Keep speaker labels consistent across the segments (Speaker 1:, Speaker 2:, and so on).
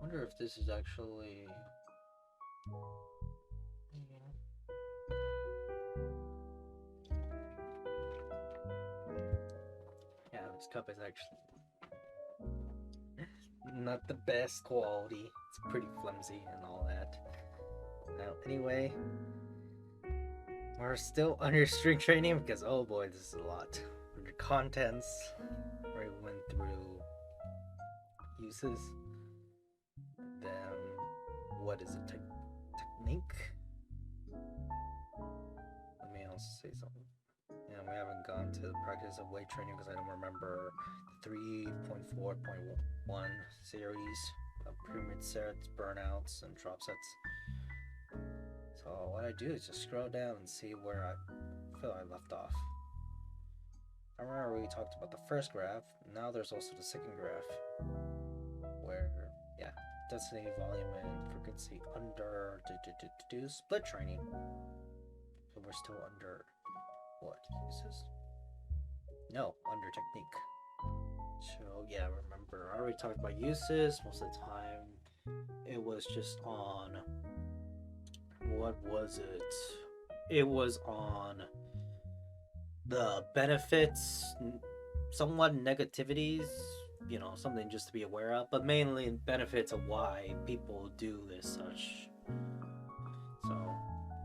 Speaker 1: wonder if this is actually. Yeah, this cup is actually not the best quality. It's pretty flimsy and all that. Now, anyway, we're still under string training because oh boy, this is a lot. Under contents, we went through uses. Then, what is it? Technique? Let me also say something. Yeah, we haven't gone to the practice of weight training because I don't remember the 3.4.1 series of pyramid sets, burnouts, and drop sets. So what I do is just scroll down and see where I feel I left off. I remember we talked about the first graph. Now there's also the second graph where, yeah, density, volume, and frequency under split training. So we're still under what uses? No, under technique. So yeah, remember I already talked about uses. Most of the time it was just on, what was it? It was on the benefits, somewhat negativities, something just to be aware of, but mainly benefits of why people do this such. So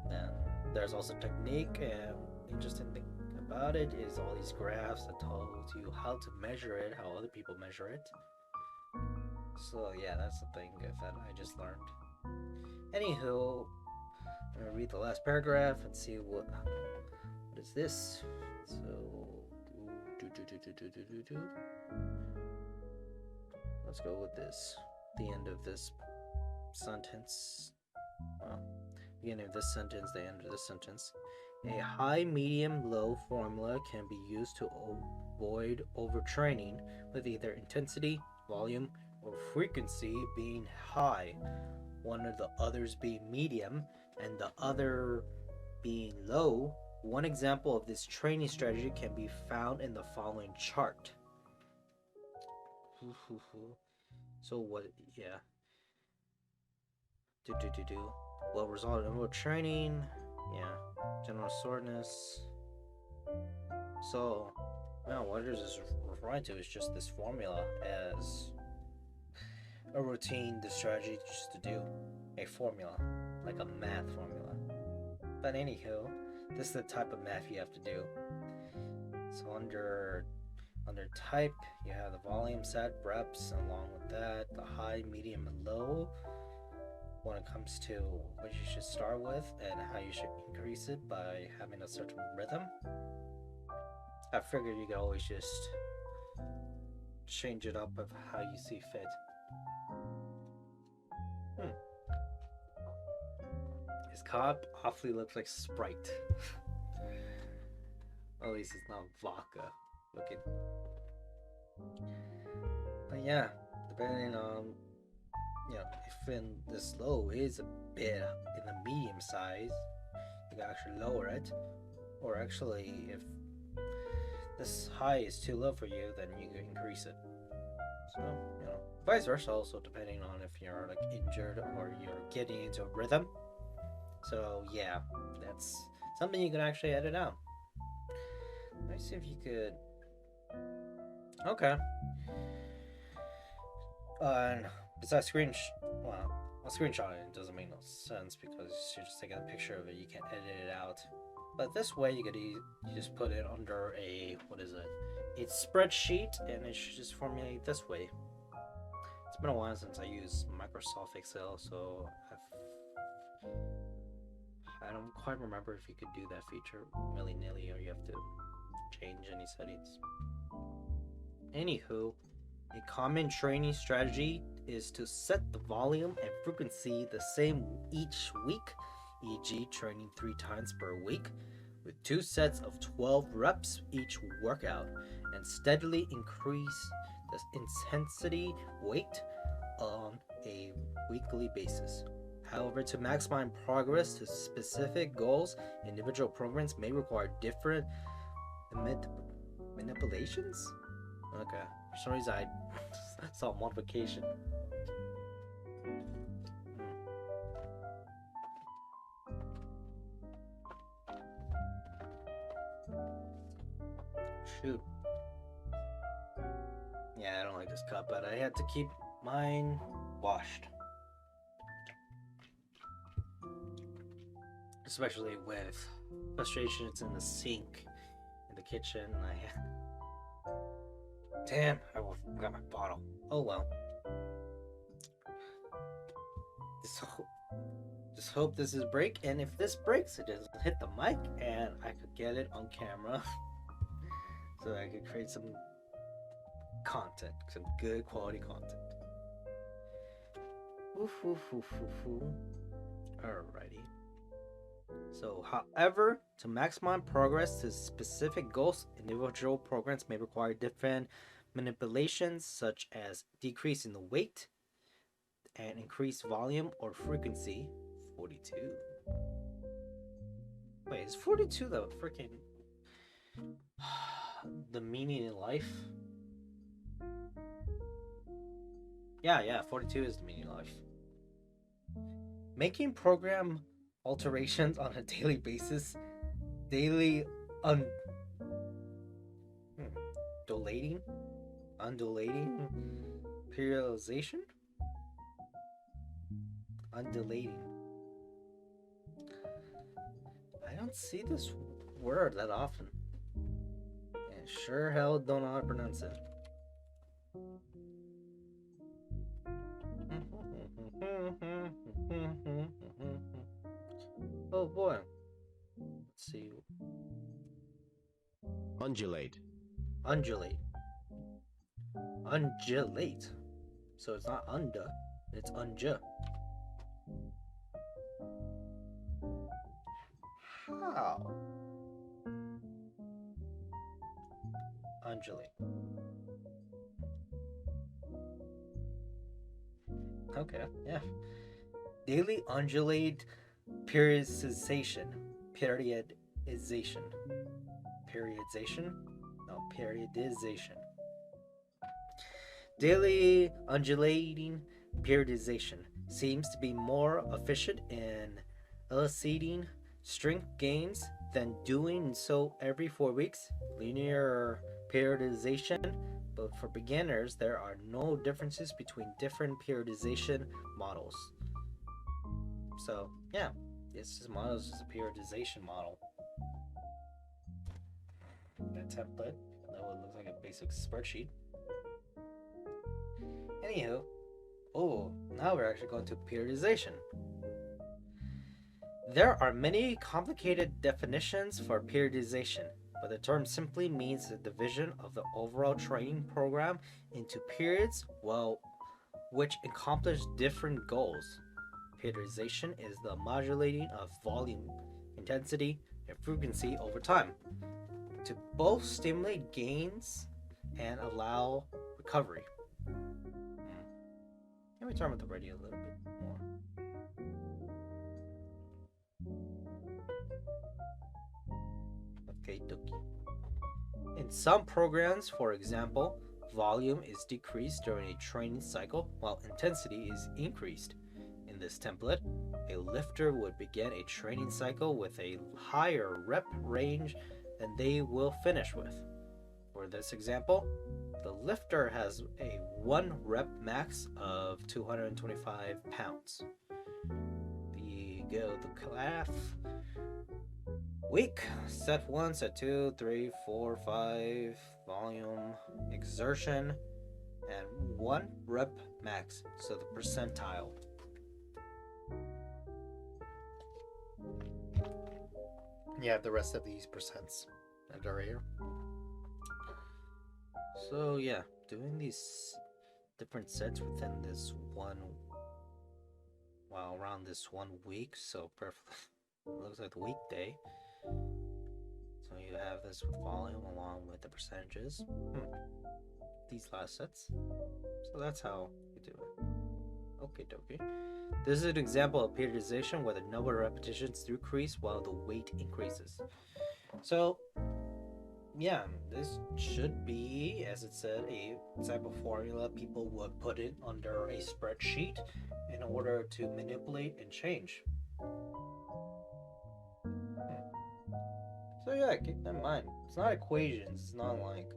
Speaker 1: then there's also technique, and interesting thing about it is all these graphs that tells you how to measure it, how other people measure it. So yeah, that's the thing that I just learned. Anywho, I'm gonna read the last paragraph and see what is this. So let's go with this. The end of this sentence. Well, beginning of this sentence, the end of this sentence. A high, medium, low formula can be used to avoid overtraining, with either intensity, volume, or frequency being high, one of the others being medium, and the other being low. One example of this training strategy can be found in the following chart. So what? Yeah. Will result in overtraining. Yeah. General soreness. So, now what is this referring to is just this formula as a routine, the strategy just to do a formula, like a math formula. But anywho, this is the type of math you have to do. So under type, you have the volume set, reps, and along with that, the high, medium, and low when it comes to what you should start with and how you should increase it by having a certain rhythm. I figured you could always just change it up of how you see fit. His cop awfully looks like Sprite. At least it's not vodka looking. But yeah, depending on, if in this low is a bit in the medium size, you can actually lower it. Or actually, if this high is too low for you, then you can increase it. So, vice versa also, depending on if you're like injured or you're getting into a rhythm. So yeah, that's something you can actually edit out. Let's see if you could. Okay. Besides screenshotting it doesn't make no sense because you're just taking a picture of it. You can't edit it out. But this way, you just put it under a, it's spreadsheet, and it should just formulate this way. It's been a while since I used Microsoft Excel, so I don't quite remember if you could do that feature willy-nilly or you have to change any settings. Anywho, a common training strategy is to set the volume and frequency the same each week, e.g. training 3 times per week with 2 sets of 12 reps each workout, and steadily increase the intensity weight on a weekly basis. However, to maximize progress to specific goals, individual programs may require different manipulations? Okay. For some reason, I saw modification. Shoot. Yeah, I don't like this cup, but I had to keep mine washed. Especially with frustrations in the sink in the kitchen. Damn, I forgot my bottle. Oh well. Just hope this is break, and if this breaks, it doesn't hit the mic, and I could get it on camera, so I could create some content, some good quality content. Alrighty. So, however, to maximize progress to specific goals, individual programs may require different manipulations, such as decreasing the weight and increase volume or frequency. 42. Wait, is 42 the freaking the meaning in life? Yeah, 42 is the meaning in life. Making program alterations on a daily basis, daily undulating periodization, undulating. I don't see this word that often, and sure hell don't know how to pronounce it. Oh boy. Let's see.
Speaker 2: Undulate.
Speaker 1: Undulate. So it's not unda, it's unja. How? Undulate. Okay, yeah. Daily undulate periodization. Periodization. Daily undulating periodization seems to be more efficient in eliciting strength gains than doing so every 4 weeks. Linear periodization, but for beginners, there are no differences between different periodization models. So, yeah, this model is just a periodization model. That template, that would look like a basic spreadsheet. Anywho, now we're actually going to periodization. There are many complicated definitions for periodization, but the term simply means the division of the overall training program into periods, which accomplish different goals. Periodization is the modulating of volume, intensity, and frequency over time to both stimulate gains and allow recovery. Let me turn with the radio a little bit more. Okay, dokie. In some programs, for example, volume is decreased during a training cycle while intensity is increased. In this template, a lifter would begin a training cycle with a higher rep range than they will finish with. For this example, the lifter has a 1 rep max of 225 pounds. We go the calf. Week, set 1, set 2, 3, 4, 5, volume, exertion, and 1 rep max, so the percentile. You have the rest of these percents under here. So yeah, doing these different sets within this around this 1 week, so perfect. It looks like the weekday. So you have this with volume along with the percentages. These last sets. So that's how you do it. Okay, dokie. This is an example of periodization where the number of repetitions decrease while the weight increases. So yeah, this should be, as it said, a type of formula people would put it under a spreadsheet in order to manipulate and change. So yeah, keep that in mind. It's not equations. It's not like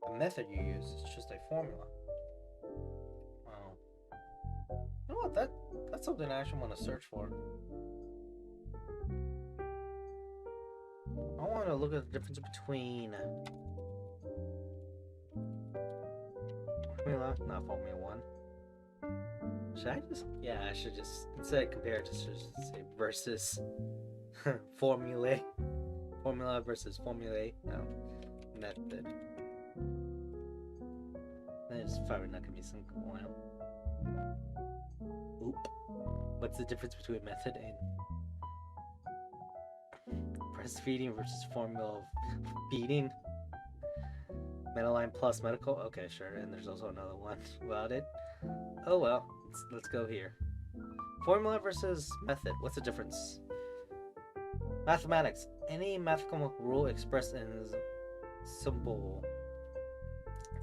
Speaker 1: a method you use. It's just a formula. Wow. You know what? That's something I actually want to search for. I want to look at the difference between formula, not Formula One. Should I just? Yeah, I should just instead of compare it, just say versus formula versus formula. No, method. There's probably not gonna be some oil. Oop. What's the difference between method and breastfeeding versus formula feeding? Medline plus medical. Okay, sure. And there's also another one about it. Oh well, let's go here. Formula versus method. What's the difference? Mathematics. Any mathematical rule expressed in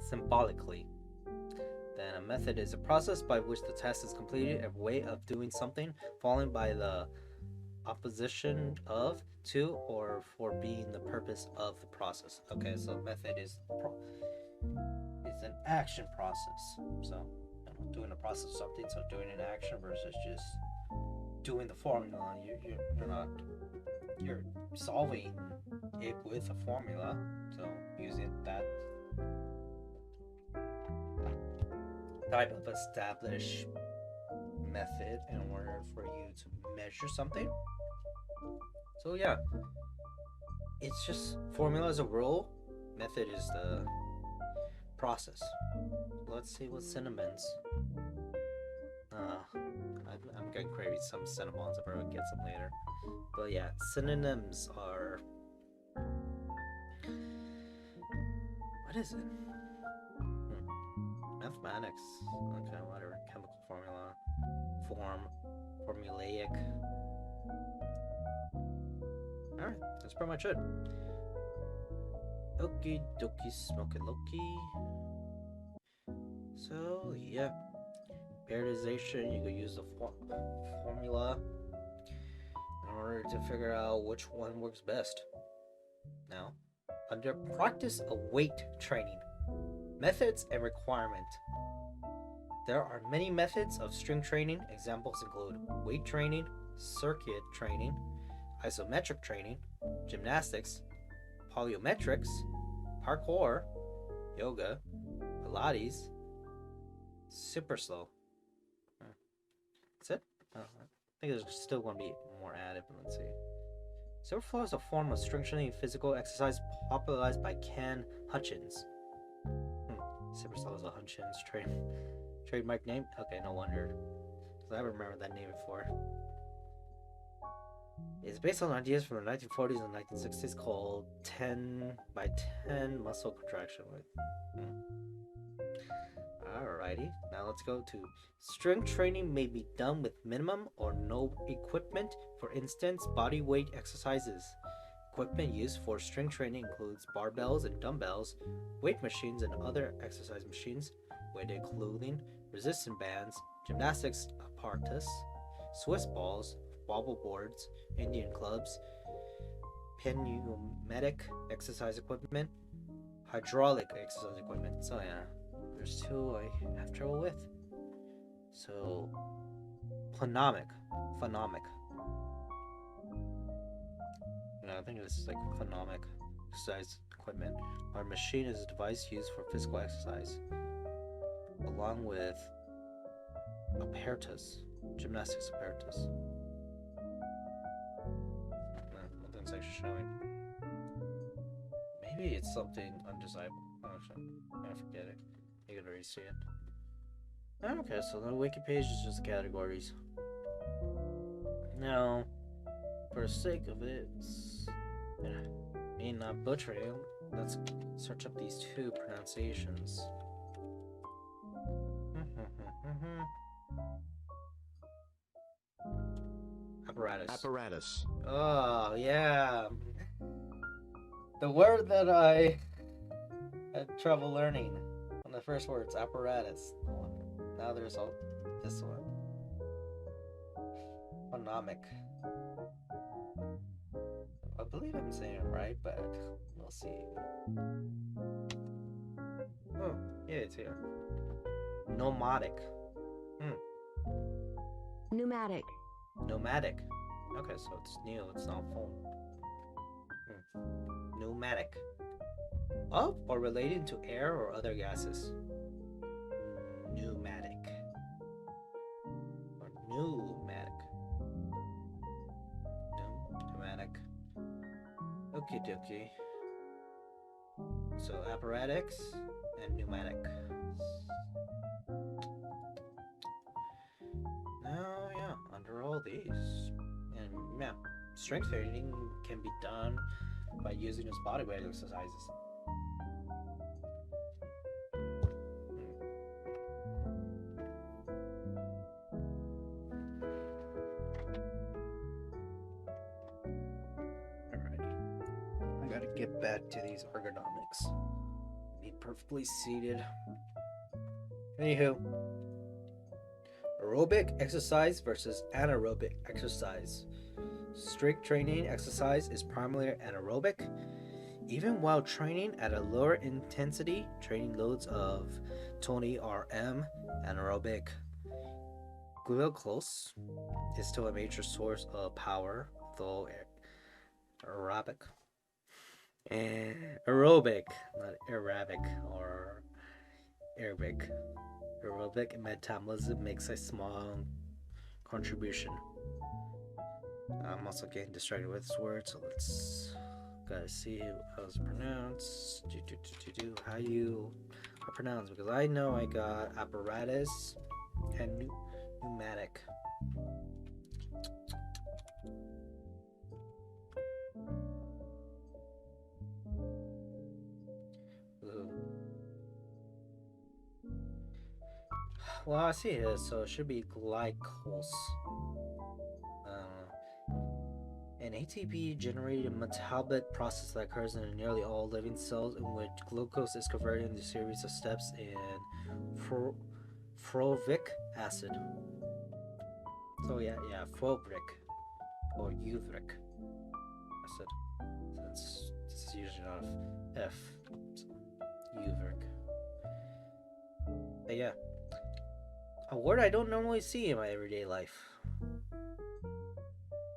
Speaker 1: symbolically. Then a method is a process by which the task is completed, a way of doing something, followed by the opposition of, to, or for being the purpose of the process. Okay, so method is it's an action process. So doing the process of something, so doing an action versus just doing the formula. You're solving it with a formula, so using that type of established method in order for you to measure something. So yeah, it's just formula is a rule, method is the process. Let's see what synonyms. I'm going to create some synonyms. I'll probably get some later. But yeah, synonyms are. What is it? Mathematics. Okay, whatever. Chemical formula. Formulaic. Alright, that's pretty much it. Okie dokie, smoky Loki. So, yeah. Periodization, you could use the formula in order to figure out which one works best. Now, under practice of weight training, methods and requirement. There are many methods of string training. Examples include weight training, circuit training, isometric training, gymnastics, plyometrics, parkour, yoga, Pilates, super slow. That's it? Oh, I think there's still going to be more added, but let's see. Superflow is a form of string training physical exercise popularized by Ken Hutchins. Superflow is a Hutchins trademark name? Okay, no wonder. Because I remember that name before. It's based on ideas from the 1940s and 1960s called 10 by 10 muscle contraction. Alrighty, now let's go to strength training may be done with minimum or no equipment. For instance, body weight exercises. Equipment used for strength training includes barbells and dumbbells, weight machines and other exercise machines, weighted clothing, resistance bands, gymnastics apparatus, Swiss balls, wobble boards, Indian clubs, pneumatic exercise equipment, hydraulic exercise equipment. So yeah, there's two I have trouble with. So, phonic. I think this is like phonic exercise equipment. Our machine is a device used for physical exercise, along with apparatus, gymnastics apparatus. Nothing's actually showing. Maybe it's something undesirable. Actually, I forget it. You can already see it. Okay, so the wiki page is just categories. Now, for the sake of it, me not butchering, let's search up these two pronunciations. Apparatus.
Speaker 2: Apparatus.
Speaker 1: Oh, yeah. The word that I had trouble learning on the first words, apparatus. Now there's this one. Phonomic. I believe I'm saying it right, but we'll see. Oh, yeah, it's here. Nomadic.
Speaker 2: Pneumatic.
Speaker 1: Nomadic. Okay, so it's new, it's not phone. Pneumatic. Of or relating to air or other gases. Pneumatic. Or pneumatic. Pneumatic. Okie dokie. So apparatus and pneumatic. Now, yeah, under all these. And yeah, strength training can be done by using those bodyweight exercises. Get back to these ergonomics. Be perfectly seated. Anywho, aerobic exercise versus anaerobic exercise. Strength training exercise is primarily anaerobic. Even while training at a lower intensity, training loads of 20 RM, anaerobic glucose is still a major source of power, though aerobic. Aerobic, not Arabic or Arabic. Aerobic metabolism makes a small contribution. I'm also getting distracted with this word, so let's gotta see how it's pronounced. How you pronounce, because I know I got apparatus and pneumatic. Well, I see it is, so it should be glycose. An ATP generated metabolic process that occurs in nearly all living cells, in which glucose is converted into a series of steps in fulvic acid. So yeah, fulvic or uric acid. Since it's usually not F, so uric. But yeah. A word I don't normally see in my everyday life.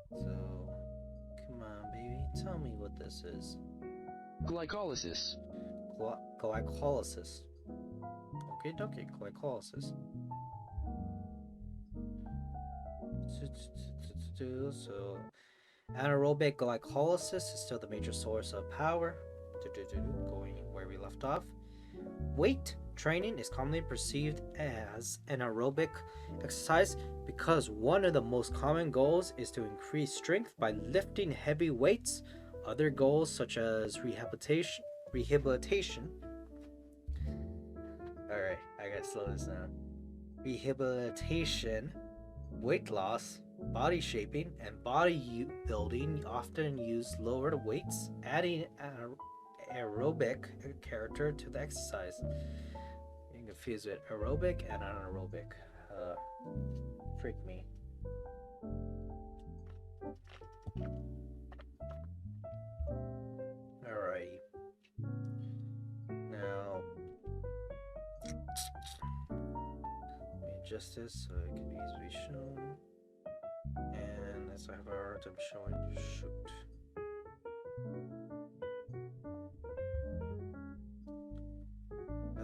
Speaker 1: So, come on, baby, tell me what this is.
Speaker 3: Glycolysis.
Speaker 1: Glycolysis. Okay, glycolysis. So, anaerobic glycolysis is still the major source of power. Going where we left off. Weight training is commonly perceived as an aerobic exercise because one of the most common goals is to increase strength by lifting heavy weights. Other goals such as rehabilitation. Alright, I gotta slow this down. Rehabilitation, weight loss, body shaping, and body building often use lower weights, adding aerobic character to the exercise. Getting confused with aerobic and anaerobic. Freak me. Alrighty. Now, let me adjust this so it can easily be shown. And as I have a hard time showing, shoot.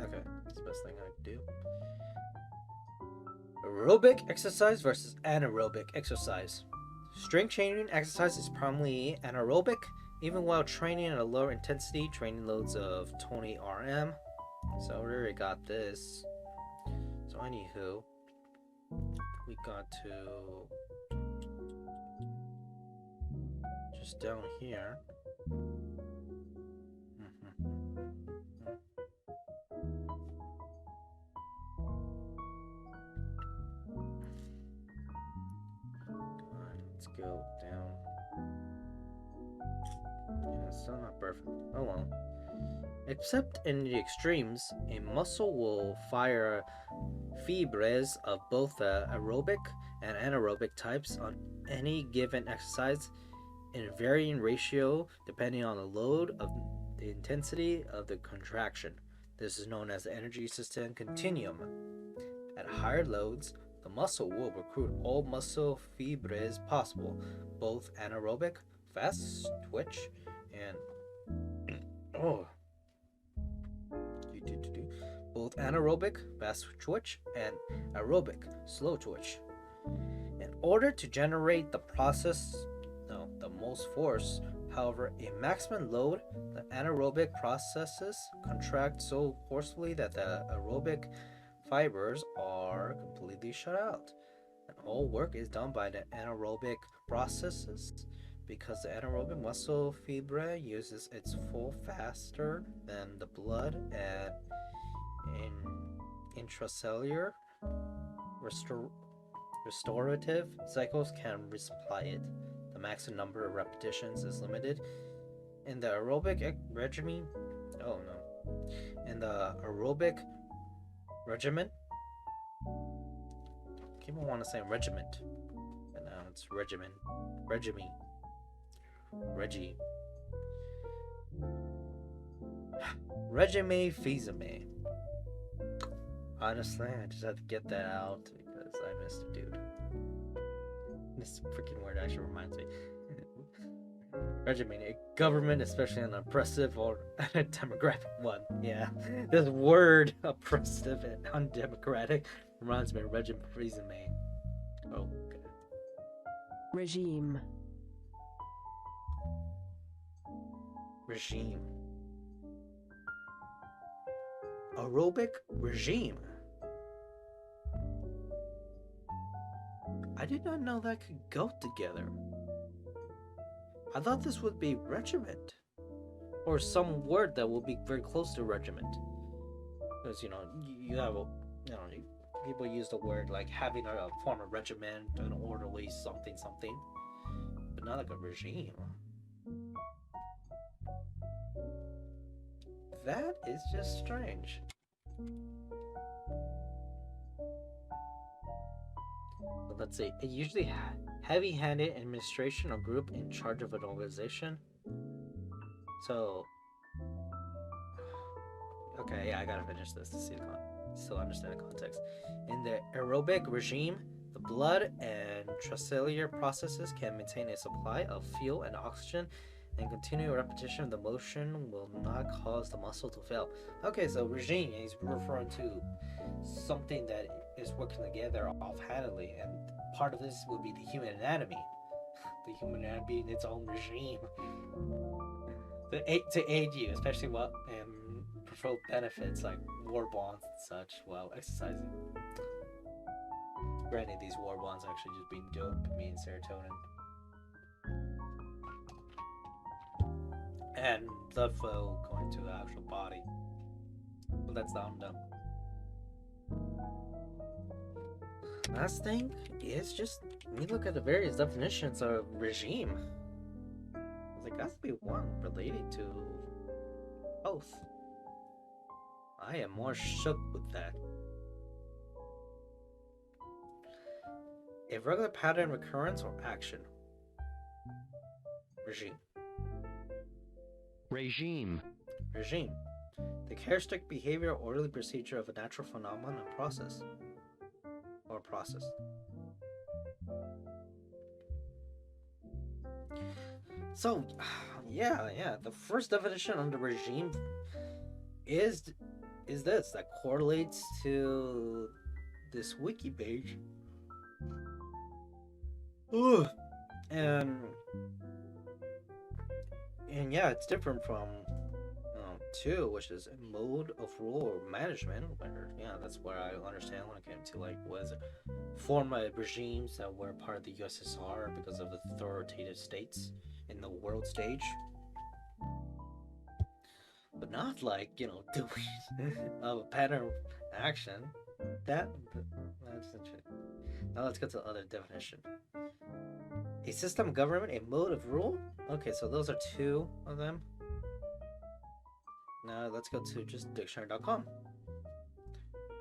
Speaker 1: Okay, that's the best thing I can do. Aerobic exercise versus anaerobic exercise. Strength training exercise is primarily anaerobic, even while training at a lower intensity, training loads of 20 RM. So I already got this. So anywho, we got to just down here. Let's go down. Yeah, It's still not perfect. Oh well. Except in the extremes, a muscle will fire fibres of both the aerobic and anaerobic types on any given exercise in a varying ratio depending on the load of the intensity of the contraction. This is known as the energy system continuum. At higher loads, the muscle will recruit all muscle fibres possible, both anaerobic, fast twitch, and oh, both anaerobic, fast twitch, and aerobic, slow twitch. In order to generate the most force, however, a maximum load, the anaerobic processes contract so forcefully that the aerobic fibers are completely shut out. And all work is done by the anaerobic processes because the anaerobic muscle fibre uses its full faster than the blood and intracellular restorative cycles can resupply it. The maximum number of repetitions is limited. In the aerobic regimen, people want to say regiment, and now it's regiment, regime fizime. Honestly, I just had to get that out because I missed a dude. This freaking word actually reminds me. Regime, a government, especially an oppressive or undemocratic one. Yeah, this word, oppressive and undemocratic, reminds me of regime fizime. Oh, okay.
Speaker 2: Regime.
Speaker 1: Aerobic regime. I did not know that could go together. I thought this would be regiment, or some word that will be very close to regiment. Because you have people use the word like having a form of regiment, an orderly something, but not like a regime. That is just strange. But let's see. It usually heavy-handed administration or group in charge of an organization. So, okay, yeah, I gotta finish this to see still understand the context. In the aerobic regime, the blood and intracellular processes can maintain a supply of fuel and oxygen, and continual repetition of the motion will not cause the muscle to fail. Okay, so regime is referring to something that is working together offhandedly, and part of this would be the human anatomy. The human anatomy in its own regime. To aid you, especially what promote benefits like war bonds and such while exercising. Granted, these war bonds actually just being dopamine, serotonin, and blood flow going to the actual body. But that's down dumb. Last thing is just we look at the various definitions of regime. There got to be one related to both. I am more shook with that. Irregular pattern, recurrence, or action. Regime. Regime. The characteristic behavior or orderly procedure of a natural phenomenon or process. So, yeah. The first definition under regime is this that correlates to this wiki page. Ugh. And yeah, it's different from 2, which is a mode of rule or management. Where, that's where I understand when it came to like was former regimes that were part of the USSR because of the authoritative states in the world stage. But not like, doing of a pattern of action. That's interesting. Now let's get to the other definition. A system of government, a mode of rule? Okay, so those are two of them. Now let's go to just dictionary.com.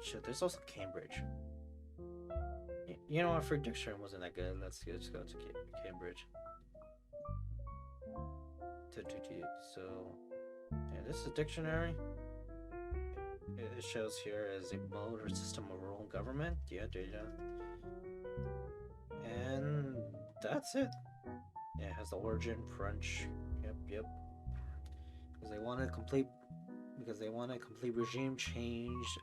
Speaker 1: Shit, there's also Cambridge. You know what, free dictionary wasn't that good. Let's just go to Cambridge. So, yeah, this is a dictionary. It shows here as a mode or system of rule and government. Yeah. And that's it. Yeah, it has the origin, French. Yep. Because they want a complete regime change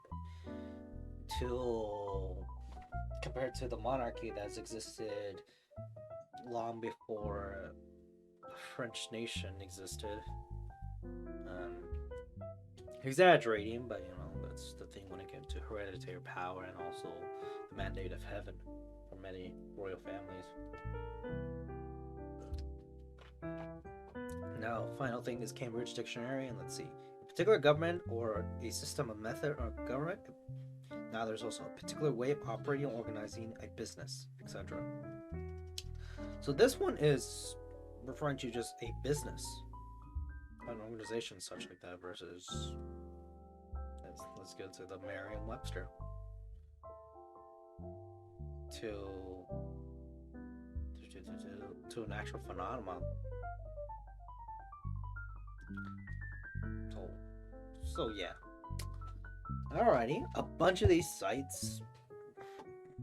Speaker 1: compared to the monarchy that's existed long before the French nation existed. Exaggerating, but that's the thing when it came to hereditary power and also the mandate of heaven for many royal families. Now, final thing is Cambridge Dictionary, and let's see. A particular government or a system of method or government. Now there's also a particular way of operating, organizing a business, etc. So this one is referring to just a business, an organization such like that, versus let's go to the Merriam-Webster to an actual phenomenon. So yeah. Alrighty, a bunch of these sites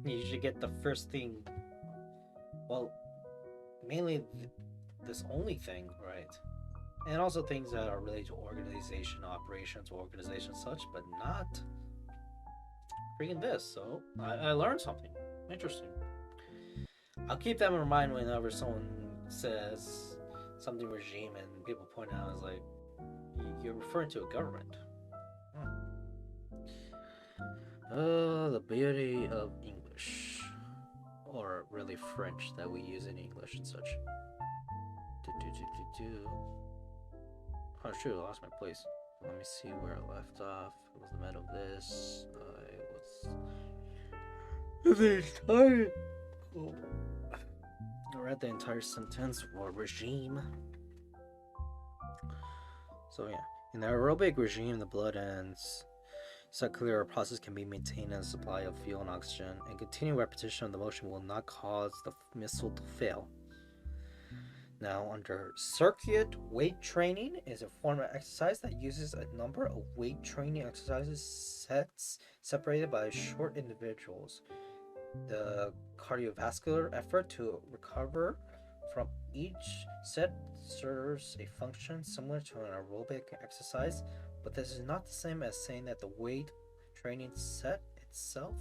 Speaker 1: you usually get the first thing. Well, mainly this only thing, right? And also things that are related to organization, operations, organization such, but not freaking this. So I learned something interesting. I'll keep them in mind whenever someone says something regime and people point out is like, you're referring to a government. The beauty of English, or really French that we use in English and such. Oh shoot, I lost my place. Let me see where I left off. It was the middle of this. I read the entire sentence for regime. So yeah, in the aerobic regime, the blood ends. Circular process can be maintained as a supply of fuel and oxygen, and continued repetition of the motion will not cause the missile to fail. Now, under circuit, weight training is a form of exercise that uses a number of weight training exercises sets separated by short intervals. The cardiovascular effort to recover from each set serves a function similar to an aerobic exercise, but this is not the same as saying that the weight training set itself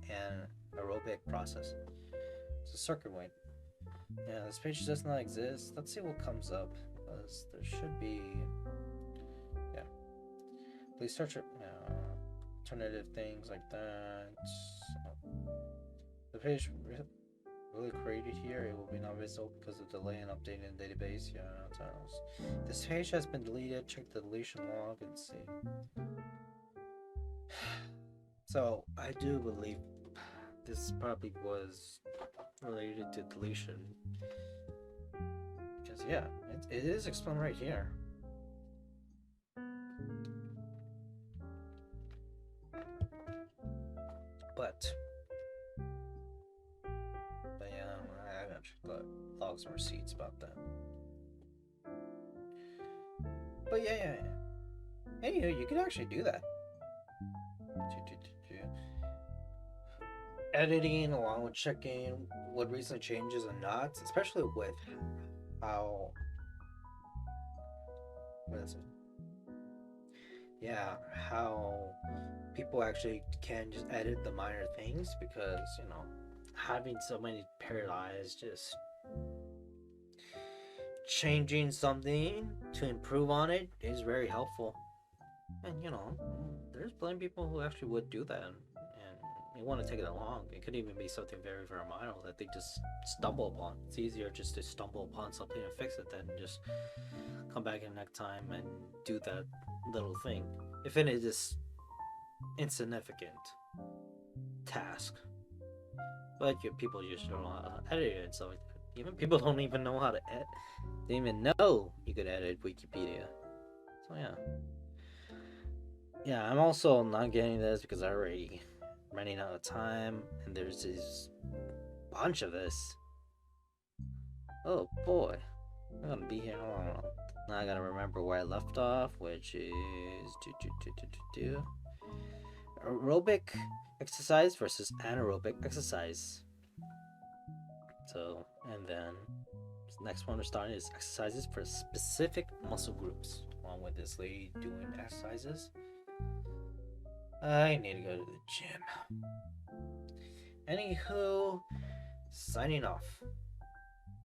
Speaker 1: an aerobic process. It's a circuit weight. Yeah, this page does not exist. Let's see what comes up, because there should be. Yeah. Please search it. Alternative things like that. The page really created here, it will be not visible because of delay in updating the database. Yeah, titles. This page has been deleted. Check the deletion log and see. So I do believe this probably was related to deletion, because yeah, it is explained right here. But yeah, I haven't got logs and receipts about that. But yeah. Anywho, you can actually do that. Editing along with checking what recent changes and not, especially with how how people actually can just edit the minor things, because having so many paralyzed, just changing something to improve on it is very helpful. And there's plenty of people who actually would do that, and you want to take it along. It could even be something very, very minor that they just stumble upon. It's easier just to stumble upon something and fix it than just come back in next time and do that little thing, if it is this insignificant task. But people usually don't know how to edit it and stuff like that. Even people don't even know how to edit. They didn't even know you could edit Wikipedia. So yeah. Yeah, I'm also not getting this because I already running out of time, and there's this bunch of this. Oh boy, I'm gonna be here. Hold on. Now I gotta remember where I left off, which is aerobic exercise versus anaerobic exercise. So, and then next one we're starting is exercises for specific muscle groups. Along with this lady doing exercises. I need to go to the gym. Anywho, signing off.